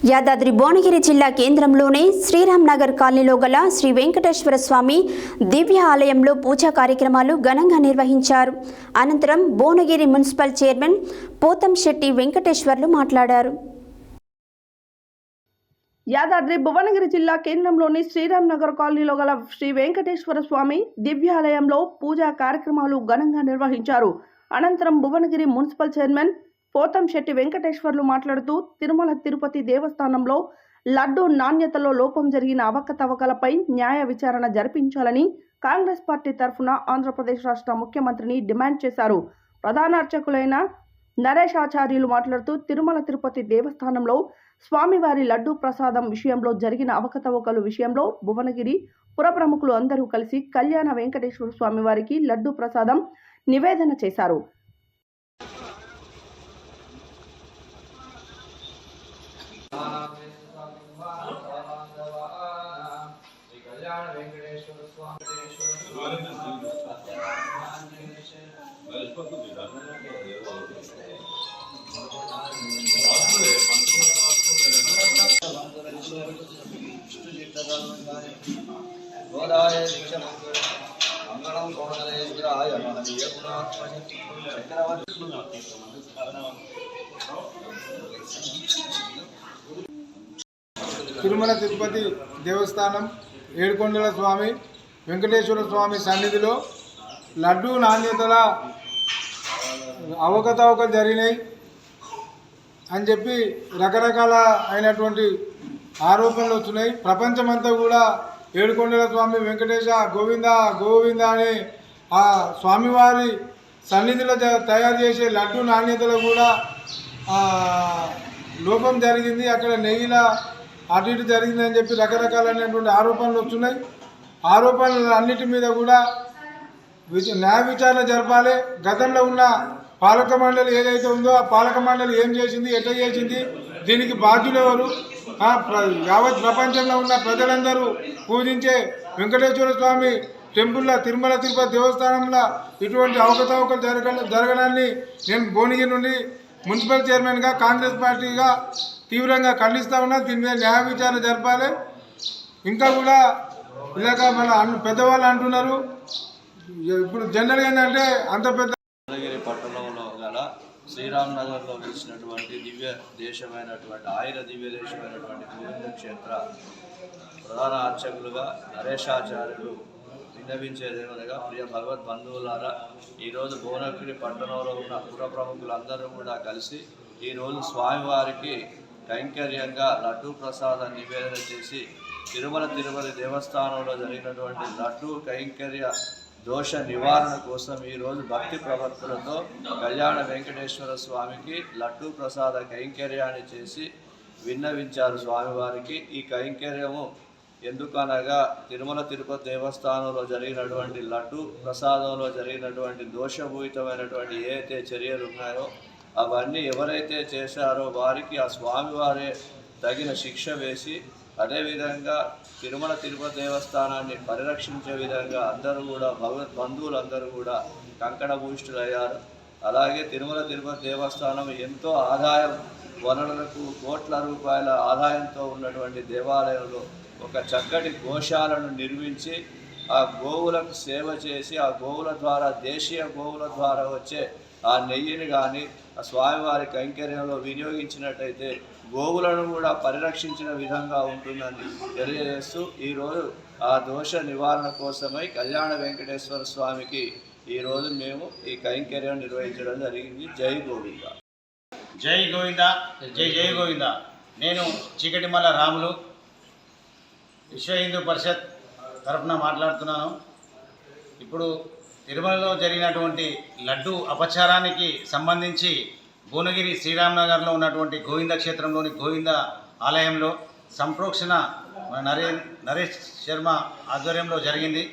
యాదాద్రి భువనగిరి జిల్లా కేంద్రంలోని శ్రీరామ్ నగర్ కాలనీలో గల శ్రీ వెంకటేశ్వర స్వామి దివ్య ఆలయంలో పూజా కార్యక్రమాలు ఘనంగా నిర్వహించారు. అనంతరం భువనగిరి మున్సిపల్ చైర్మన్ పోతంశెట్టి వెంకటేశ్వర్లు మాట్లాడారు. యాదాద్రి భువనగిరి జిల్లా కేంద్రంలోని శ్రీరామ్ నగర్ కాలనీలో గల శ్రీ వెంకటేశ్వర స్వామి దివ్యాలయంలో పూజా కార్యక్రమాలు ఘనంగా నిర్వహించారు. అనంతరం భువనగిరి మున్సిపల్ చైర్మన్ పోతంశెట్టి వెంకటేశ్వర్లు మాట్లాడుతూ తిరుమల తిరుపతి దేవస్థానంలో లడ్డు నాణ్యతలో లోపం జరిగిన అవకతవకలపై న్యాయ విచారణ జరిపించాలని కాంగ్రెస్ పార్టీ తరఫున ఆంధ్రప్రదేశ్ రాష్ట్ర ముఖ్యమంత్రిని డిమాండ్ చేశారు. ప్రధాన అర్చకులైన నరేష్ ఆచార్యులు మాట్లాడుతూ తిరుమల తిరుపతి దేవస్థానంలో స్వామివారి లడ్డు ప్రసాదం విషయంలో జరిగిన అవకతవకలు విషయంలో భువనగిరి పుర ప్రముఖులు అందరూ కలిసి కళ్యాణ వెంకటేశ్వర స్వామి వారికి లడ్డు ప్రసాదం నివేదన చేశారు. తిరుమల తిరుపతి దేవస్థానం ఏడుకొండల స్వామి వెంకటేశ్వర స్వామి సన్నిధిలో లడ్డూ నాణ్యతల అవకతవకలు జరిగినాయి అని చెప్పి రకరకాల అయినటువంటి ఆరోపణలు వచ్చినాయి. ప్రపంచమంతా కూడా ఏడుకొండల స్వామి వెంకటేశ గోవింద గోవింద అని ఆ స్వామివారి సన్నిధిలో తయారు చేసే లడ్డు నాణ్యతలో కూడా లోపం జరిగింది, అక్కడ నెయ్యిలా అటు ఇటు జరిగిందని చెప్పి రకరకాలైనటువంటి ఆరోపణలు వస్తున్నాయి. ఆరోపణలు అన్నిటి మీద కూడా న్యాయ విచారణ జరపాలి. గతంలో ఉన్న పాలక మండలి ఏదైతే ఉందో ఆ పాలక మండలి ఏం చేసింది, ఎట్లా చేసింది, దీనికి బాధ్యులు ఎవరు, యావత్ ప్రపంచంలో ఉన్న ప్రజలందరూ పూజించే వెంకటేశ్వర స్వామి టెంపుల్లో తిరుమల తిరుపతి దేవస్థానంలో ఇటువంటి అవకతవకలు జరగడాన్ని నేను భువనగిరి నుండి మున్సిపల్ చైర్మన్గా కాంగ్రెస్ పార్టీగా తీవ్రంగా ఖండిస్తూ ఉన్నా. దీని మీద న్యాయ విచారణ జరపాలి. ఇంకా కూడా ఇలాగ మన పెద్దవాళ్ళు అంటున్నారు, ఇప్పుడు జనరల్గా ఏంటంటే అంత పెద్ద భువనగిరి పట్టణంలో గల శ్రీరామ్ నగర్లో వెలిసినటువంటి దివ్య దేశమైనటువంటి దివ్య దేశమైనటువంటి గోవింద క్షేత్ర ప్రధాన అర్చకులుగా నరేషాచార్యులు విన్నవించేదేమనగా, ప్రియ భగవద్ బంధువులారా, ఈరోజు భువనగిరి పట్టణంలో ఉన్న పుర ప్రముఖులందరూ కూడా కలిసి ఈరోజు స్వామివారికి కైంకర్యంగా లడ్డూ ప్రసాదం నివేదన చేసి తిరుమల తిరుపతి దేవస్థానంలో జరిగినటువంటి లడ్డూ కైంకర్య దోష నివారణ కోసం ఈరోజు భక్తి ప్రవర్తనతో కళ్యాణ వెంకటేశ్వర స్వామికి లడ్డూ ప్రసాద కైంకర్యాన్ని చేసి విన్నవించారు స్వామివారికి. ఈ కైంకర్యము ఎందుకనగా తిరుమల తిరుపతి దేవస్థానంలో జరిగినటువంటి లడ్డూ ప్రసాదంలో జరిగినటువంటి దోషభూయితమైనటువంటి ఏదైతే చర్యలు ఉన్నాయో అవన్నీ ఎవరైతే చేశారో వారికి ఆ స్వామివారే తగిన శిక్ష వేసి, అదేవిధంగా తిరుమల తిరుపతి దేవస్థానాన్ని పరిరక్షించే విధంగా అందరూ కూడా భగవద్ బంధువులందరూ కూడా కంకణ భూయిష్ఠులయ్యారు. అలాగే తిరుమల తిరుపతి దేవస్థానం ఎంతో ఆదాయం వనరులకు కోట్ల రూపాయల ఆదాయంతో ఉన్నటువంటి దేవాలయంలో ఒక చక్కటి గోశాలను నిర్మించి ఆ గోవులకు సేవ చేసి ఆ గోవుల ద్వారా దేశీయ గోవుల ద్వారా వచ్చే ఆ నెయ్యిని కానీ ఆ స్వామివారి కైంకర్యంలో వినియోగించినట్టయితే గోవులను కూడా పరిరక్షించిన విధంగా ఉంటుందని తెలియజేస్తూ ఈరోజు ఆ దోష నివారణ కోసమై కళ్యాణ వెంకటేశ్వర స్వామికి ఈరోజు మేము ఈ కైంకర్యం నిర్వహించడం జరిగింది. జై గోవింద. జై గోవింద. జై జై గోవింద. నేను చీకటిమల్ల రాములు, విశ్వ హిందూ పరిషత్ తరఫున మాట్లాడుతున్నాను. ఇప్పుడు తిరుమలలో జరిగినటువంటి లడ్డు అపచారానికి సంబంధించి భువనగిరి శ్రీరామ్ నగర్లో ఉన్నటువంటి గోవింద క్షేత్రంలోని గోవింద ఆలయంలో సంప్రోక్షణ నరేష్ శర్మ ఆధ్వర్యంలో జరిగింది.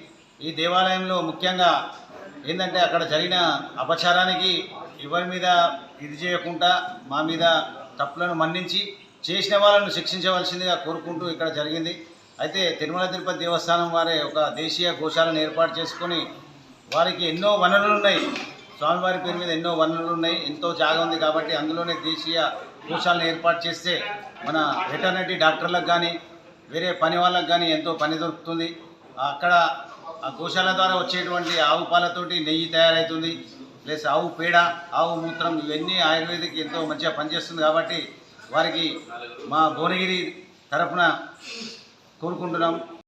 ఈ దేవాలయంలో ముఖ్యంగా ఏంటంటే అక్కడ జరిగిన అపచారానికి ఎవరి మీద ఇది చేయకుండా మా మీద తప్పులను మన్నించి చేసిన వాళ్ళను శిక్షించవలసిందిగా కోరుకుంటూ ఇక్కడ జరిగింది. అయితే తిరుమల తిరుపతి దేవస్థానం వారే ఒక దేశీయ గోశాలను ఏర్పాటు చేసుకొని వారికి ఎన్నో వనరులు ఉన్నాయి, స్వామివారి పేరు మీద ఎన్నో వనరులు ఉన్నాయి, ఎంతో జాగా ఉంది కాబట్టి అందులోనే దేశీయ గోశాలను ఏర్పాటు చేస్తే మన వెటర్నరీ డాక్టర్లకు కానీ వేరే పని వాళ్ళకు కానీ ఎంతో పని దొరుకుతుంది. అక్కడ ఆ గోశాల ద్వారా వచ్చేటువంటి ఆవు పాలతోటి నెయ్యి తయారవుతుంది, ప్లస్ ఆవు పేడ, ఆవు మూత్రం, ఇవన్నీ ఆయుర్వేదిక్ ఎంతో మంచిగా పనిచేస్తుంది. కాబట్టి వారికి మా భువనగిరి తరఫున కోరుకుంటున్నాం.